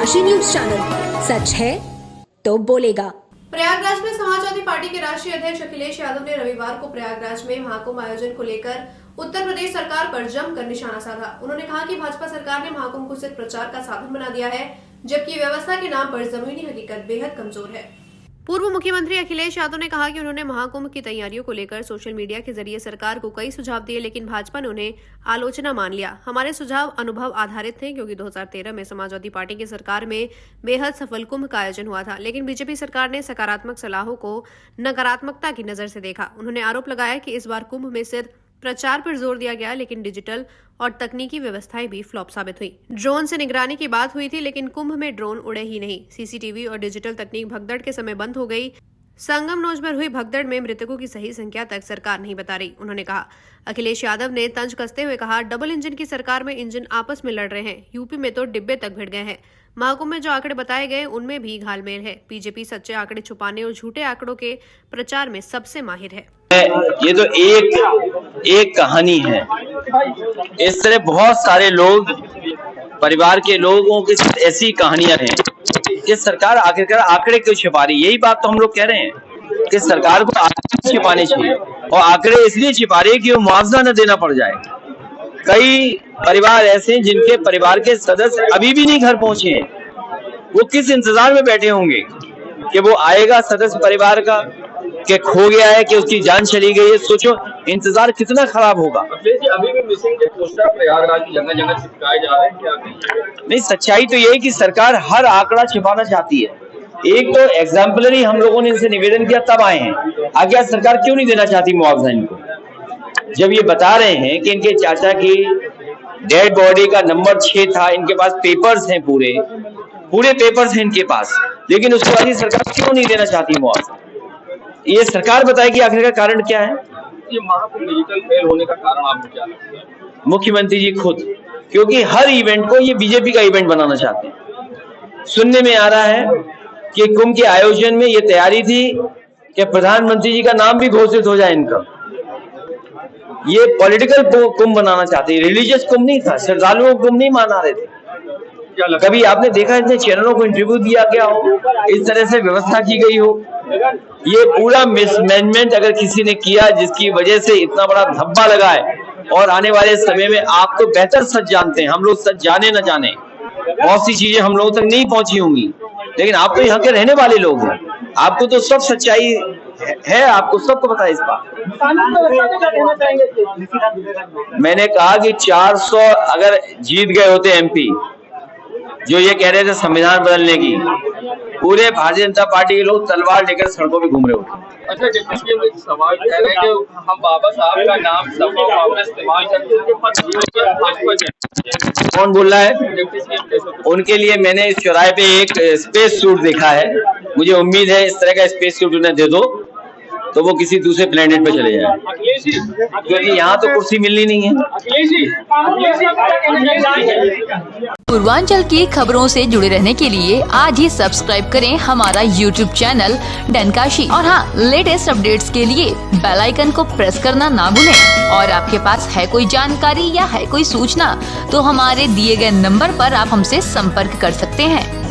डनकाशी news channel, सच है तो बोलेगा। प्रयागराज में समाजवादी पार्टी के राष्ट्रीय अध्यक्ष अखिलेश यादव ने रविवार को प्रयागराज में महाकुंभ आयोजन को लेकर उत्तर प्रदेश सरकार पर जमकर निशाना साधा। उन्होंने कहा कि भाजपा सरकार ने महाकुंभ को सिर्फ प्रचार का साधन बना दिया है, जबकि व्यवस्था के नाम पर जमीनी हकीकत बेहद कमजोर है। पूर्व मुख्यमंत्री अखिलेश यादव ने कहा कि उन्होंने महाकुंभ की तैयारियों को लेकर सोशल मीडिया के जरिए सरकार को कई सुझाव दिए, लेकिन भाजपा ने उन्हें आलोचना मान लिया। हमारे सुझाव अनुभव आधारित थे, क्योंकि 2013 में समाजवादी पार्टी की सरकार में बेहद सफल कुंभ का आयोजन हुआ था, लेकिन बीजेपी सरकार ने सकारात्मक सलाहों को नकारात्मकता की नजर से देखा। उन्होंने आरोप लगाया कि इस बार कुंभ में सिर्फ प्रचार पर जोर दिया गया, लेकिन डिजिटल और तकनीकी व्यवस्थाएं भी फ्लॉप साबित हुई। ड्रोन से निगरानी की बात हुई थी, लेकिन कुंभ में ड्रोन उड़े ही नहीं। सीसीटीवी और डिजिटल तकनीक भगदड़ के समय बंद हो गई। संगमनोज में हुई भगदड़ में मृतकों की सही संख्या तक सरकार नहीं बता रही। उन्होंने कहा, अखिलेश यादव ने तंज कसते हुए कहा, डबल इंजन की सरकार में इंजन आपस में लड़ रहे हैं। यूपी में तो डिब्बे तक भिड़ गए हैं। महाकुंभ में जो आंकड़े बताए गए उनमें भी घालमेल है। बीजेपी सच्चे आंकड़े छुपाने और झूठे आंकड़ों के प्रचार में सबसे माहिर है। ये तो एक कहानी है। इस तरह बहुत सारे लोग, परिवार के लोगों की ऐसी कहानियां हैं कि सरकार आखिरकार आंकड़े क्यों छिपा रही। यही बात तो हम लोग कह रहे हैं कि सरकार को आंकड़े छिपाने चाहिए, और आंकड़े इसलिए छिपा रही है कि वो मुआवजा न देना पड़ जाए। कई परिवार ऐसे हैं जिनके परिवार के सदस्य अभी भी नहीं घर पहुंचे हैं। वो किस इंतजार में बैठे होंगे कि वो आएगा सदस्य परिवार का, कि खो गया है, कि उसकी जान चली गई है। सोचो इंतजार कितना खराब होगा। अभी भी मिसिंग के पोस्टर प्रयागराज की जगह जगह चिपकाए जा रहे हैं, क्या नहीं, सच्चाई तो ये है कि सरकार हर आंकड़ा छिपाना चाहती है। एक तो एग्जाम्पलरी हम लोगों ने इनसे निवेदन किया तब आए हैं। आगे सरकार क्यों नहीं देना चाहती मुआवजा इनको, जब ये बता रहे हैं कि इनके चाचा की डेड बॉडी का नंबर 6 था, इनके पास पेपर्स हैं, पूरे पेपर्स हैं इनके पास, लेकिन उसके बाद सरकार क्यों नहीं देना चाहती मुआवजा। ये सरकार बताएगी आखिर का कारण क्या है। ये महाकुंभ डिजिटल फेल होने का कारण आपको क्या लगता है? मुख्यमंत्री जी खुद, क्योंकि हर इवेंट को ये बीजेपी का इवेंट बनाना चाहते हैं। सुनने में आ रहा है कि कुंभ के आयोजन में ये तैयारी थी कि प्रधानमंत्री जी का नाम भी घोषित हो जाए इनका। ये पॉलिटिकल कुंभ बनाना चाहते हैं, रिलीजियस कुंभ नहीं था। श्रद्धालुओं कुंभ नहीं मना रहे थे। कभी आपने देखा इतने चैनलों को इंटरव्यू दिया गया हो, इस तरह से व्यवस्था की गई हो। ये पूरा मिसमैनेजमेंट अगर किसी ने किया, जिसकी वजह से इतना बड़ा धब्बा लगा है, और आने वाले समय में आप तो बेहतर सच जानते हैं, हम लोग सच जाने न जाने, बहुत सी चीजें हम लोगों तक नहीं पहुंची होंगी, लेकिन आप तो यहाँ के रहने वाले लोग हैं, आपको तो सब सच्चाई है, आपको सबको पता है इस बात। मैंने कहा कि 400 अगर जीत गए होते एमपी, जो ये कह रहे थे संविधान बदलने की, पूरे भारतीय जनता पार्टी के लोग तलवार लेकर सड़कों पे घूम रहे होते। अच्छा, जब सवाल कह रहे हैं कि हम बाबा साहब का नाम सब इस्तेमाल करके उनके पद, कौन बोल रहा है? उनके लिए मैंने इस चौराहे पे एक स्पेस सूट देखा है। मुझे उम्मीद है इस तरह का स्पेस सूट उन्हें दे दो तो वो किसी दूसरे प्लेनेट पे चले जाए, क्योंकि यहाँ तो कुर्सी मिलनी नहीं है। पूर्वांचल की खबरों से जुड़े रहने के लिए आज ही सब्सक्राइब करें हमारा YouTube चैनल डनकाशी, और हाँ, लेटेस्ट अपडेट्स के लिए बेल आइकन को प्रेस करना ना भूलें। और आपके पास है कोई जानकारी या है कोई सूचना, तो हमारे दिए गए नंबर पर आप हमसे संपर्क कर सकते हैं।